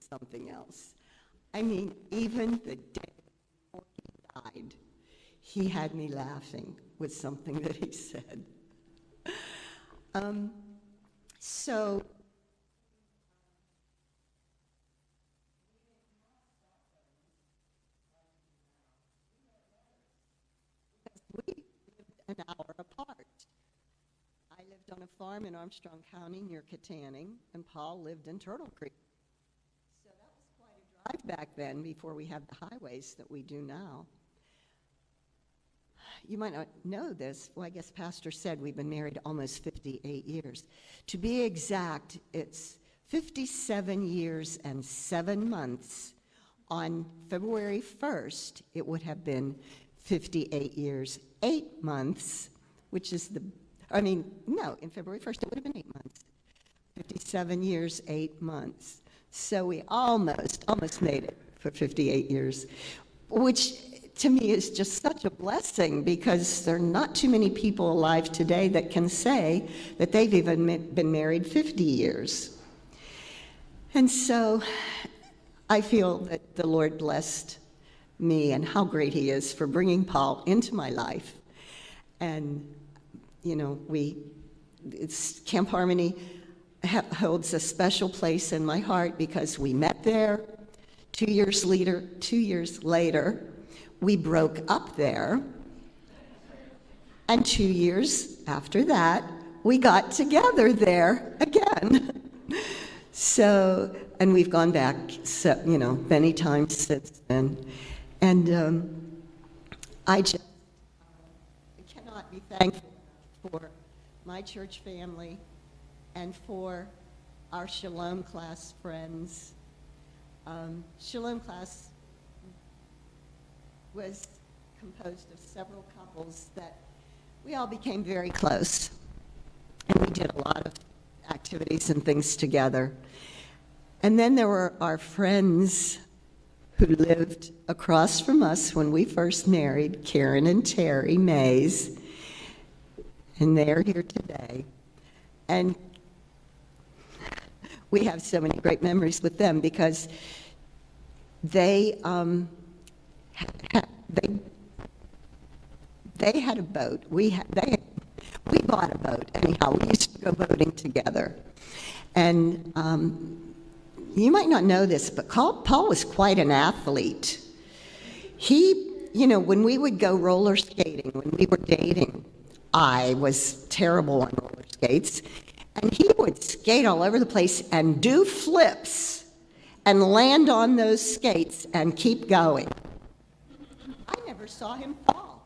something else. I mean, even the day before he died, he had me laughing with something that he said. So we lived an hour apart. I lived on a farm in Armstrong County near Katanning, and Paul lived in Turtle Creek. So that was quite a drive back then before we had the highways that we do now. You might not know this. Well, I guess Pastor said we've been married almost 58 years. To be exact, it's 57 years and 7 months. On February 1st, it would have been 58 years, 8 months, which is in February 1st, it would have been 8 months. 57 years, 8 months. So we almost made it for 58 years, which to me is just such a blessing, because there are not too many people alive today that can say that they've even been married 50 years. And so I feel that the Lord blessed me, and how great he is for bringing Paul into my life. And, Camp Harmony holds a special place in my heart because we met there. 2 years later, we broke up there, and 2 years after that, we got together there again. So, and we've gone back, many times since then. And I just cannot be thankful for my church family and for our Shalom class friends. Shalom class was composed of several couples that we all became very close, and we did a lot of activities and things together. And then there were our friends who lived across from us when we first married, Karen and Terry Mays, and they're here today. And we have so many great memories with them because they had a boat. We bought a boat. Anyhow, we used to go boating together. And you might not know this, but Paul was quite an athlete. He, when we would go roller skating, when we were dating, I was terrible on roller skates, and he would skate all over the place and do flips and land on those skates and keep going. I never saw him fall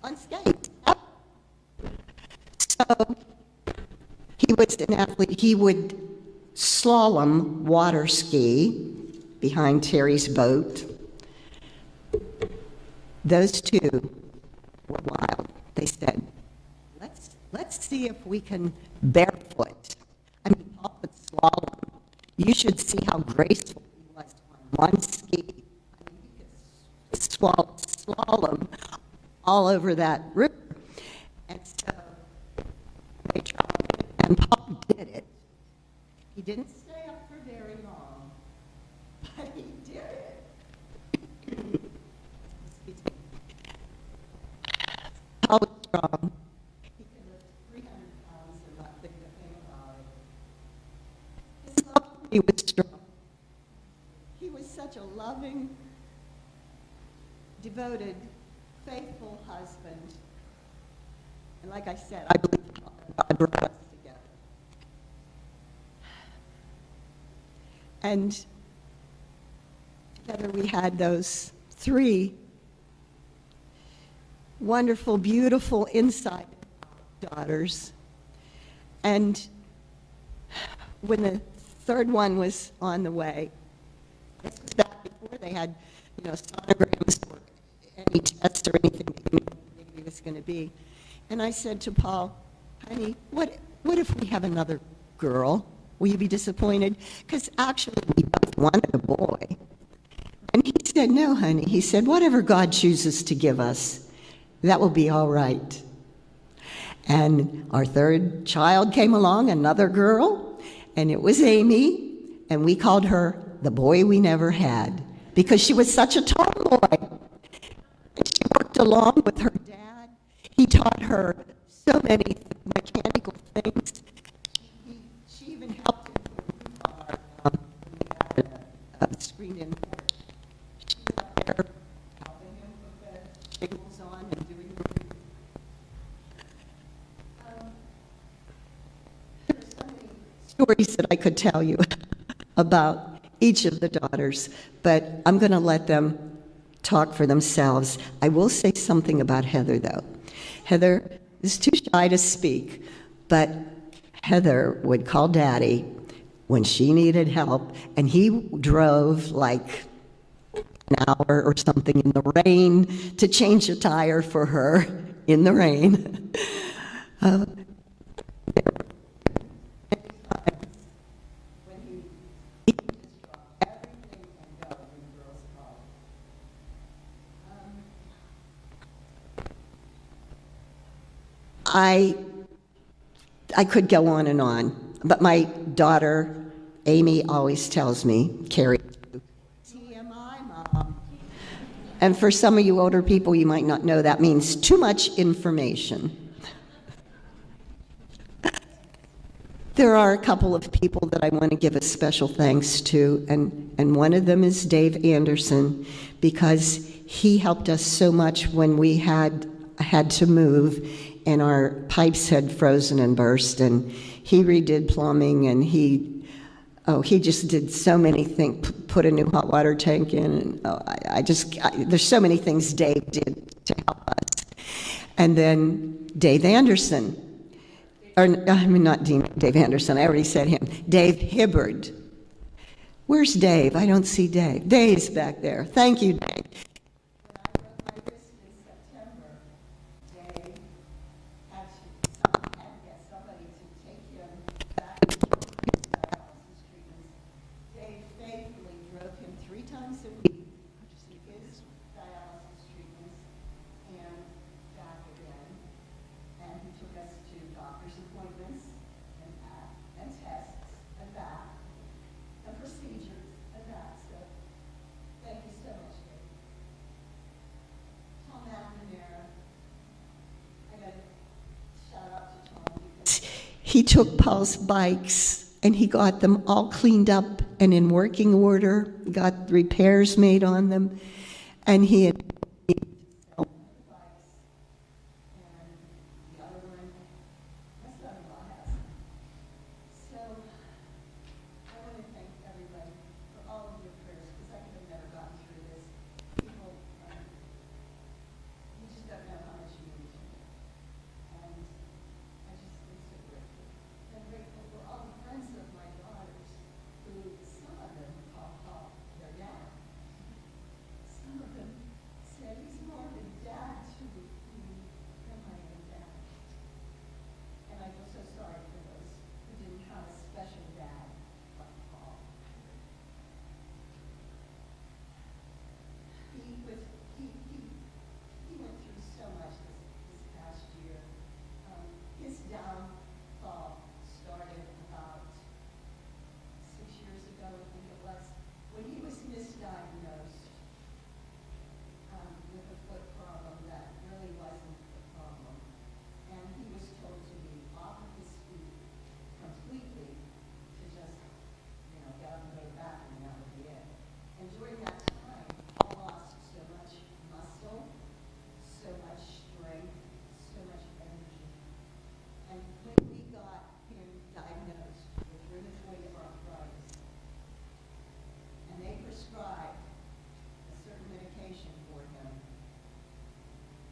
on skates. So he was an athlete. He would slalom water ski behind Terry's boat. Those two were wild. They said, let's see if we can barefoot. Paul would slalom. You should see how graceful he was on one ski. He could slalom all over that river. And so they tried it, and Paul did it. He didn't stay up for very long, but he did it. Paul was strong. He could lift 300 pounds and not think a thing about it. His love for me was strong. He was such a loving, devoted, faithful husband. And like I said, I believe God brought us together. And together we had those 3 wonderful, beautiful inside daughters. And when the 3rd one was on the way, this was back before they had, sonograms or any tests or anything that you knew what the baby was going to be. And I said to Paul, honey, what if we have another girl? Will you be disappointed? Because actually we both wanted a boy. And he said, no, honey. He said, whatever God chooses to give us, that will be all right. And our 3rd child came along, another girl, and it was Amy, and we called her the boy we never had, because she was such a tomboy. She worked along with her dad. He taught her so many mechanical things. She even helped him with our screen in. She was up there helping him put the shingles on and doing the there's so many stories that I could tell you about each of the daughters, but I'm going to let them talk for themselves. I will say something about Heather, though. Heather is too shy to speak, but Heather would call Daddy when she needed help, and he drove like an hour or something in the rain to change a tire for her in the rain. I could go on, but my daughter, Amy, always tells me, Carrie, TMI, Mom. And for some of you older people, you might not know that means too much information. There are a couple of people that I want to give a special thanks to, and one of them is Dave Anderson, because he helped us so much when we had to move and our pipes had frozen and burst, and he redid plumbing, and he just did so many things, put a new hot water tank in, and there's so many things Dave did to help us. And then Dave Anderson, not Dave Anderson, I already said him, Dave Hibbard. Where's Dave? I don't see Dave. Dave's back there. Thank you, Dave. He took Paul's bikes and he got them all cleaned up and in working order, got repairs made on them, and he had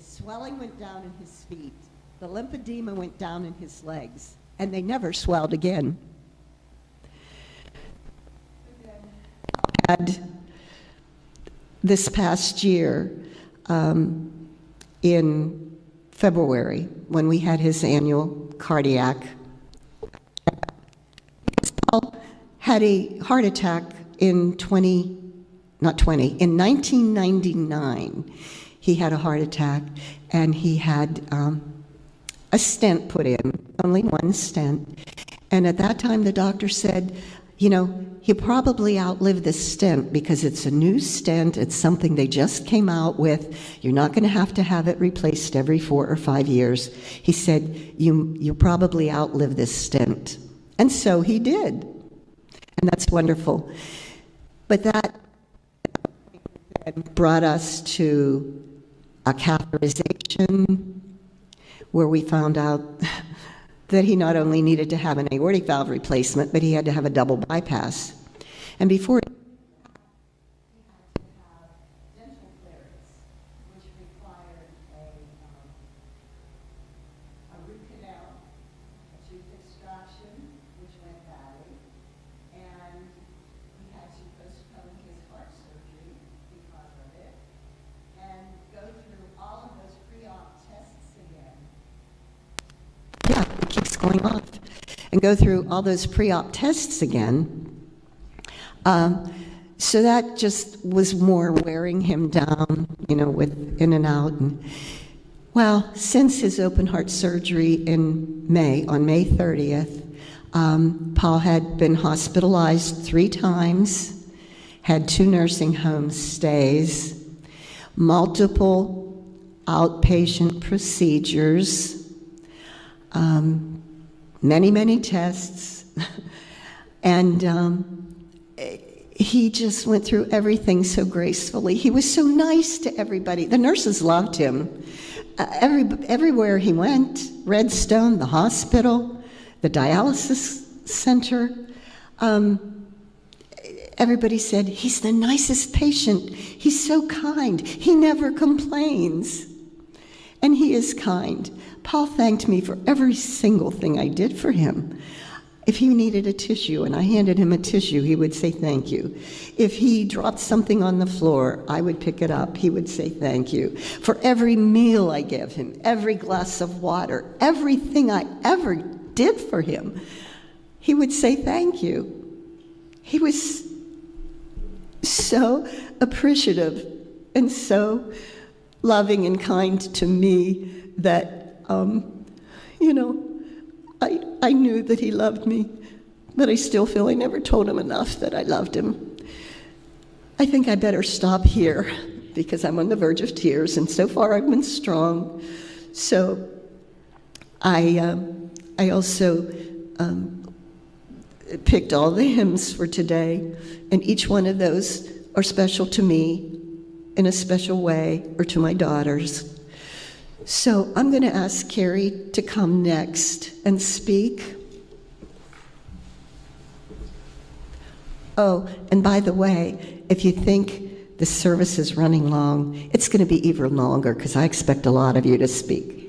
swelling went down in his feet. The lymphedema went down in his legs, and they never swelled again. Had this past year, in February, when we had his annual cardiac, Paul had a heart attack in 1999. He had a heart attack, and he had a stent put in, only one stent. And at that time, the doctor said, He'll probably outlive this stent because it's a new stent. It's something they just came out with. You're not going to have it replaced every 4 or 5 years. He said, you'll probably outlive this stent. And so he did. And that's wonderful. But that brought us to a catheterization where we found out that he not only needed to have an aortic valve replacement, but he had to have a double bypass. And before dental clearance, which required a root canal, a tooth extraction, which went badly, and he had to postpone his heart surgery because of it, and go through all of those pre-op tests again. Yeah, it keeps going off. And go through all those pre-op tests again. So that just was more wearing him down, with in and out. And, well, since his open heart surgery in May, on May 30th, Paul had been hospitalized 3 times, had 2 nursing home stays, multiple outpatient procedures, many, many tests, and he just went through everything so gracefully. He was so nice to everybody. The nurses loved him. Everywhere he went, Redstone, the hospital, the dialysis center, everybody said, he's the nicest patient. He's so kind. He never complains. And he is kind. Paul thanked me for every single thing I did for him. If he needed a tissue and I handed him a tissue, he would say thank you. If he dropped something on the floor, I would pick it up. He would say thank you. For every meal I gave him, every glass of water, everything I ever did for him, he would say thank you. He was so appreciative and so loving and kind to me that, I knew that he loved me, but I still feel I never told him enough that I loved him. I think I better stop here because I'm on the verge of tears, and so far I've been strong. So I also picked all the hymns for today, and each one of those are special to me in a special way, or to my daughters. So I'm going to ask Carrie to come next and speak. Oh, and by the way, if you think the service is running long, it's going to be even longer because I expect a lot of you to speak.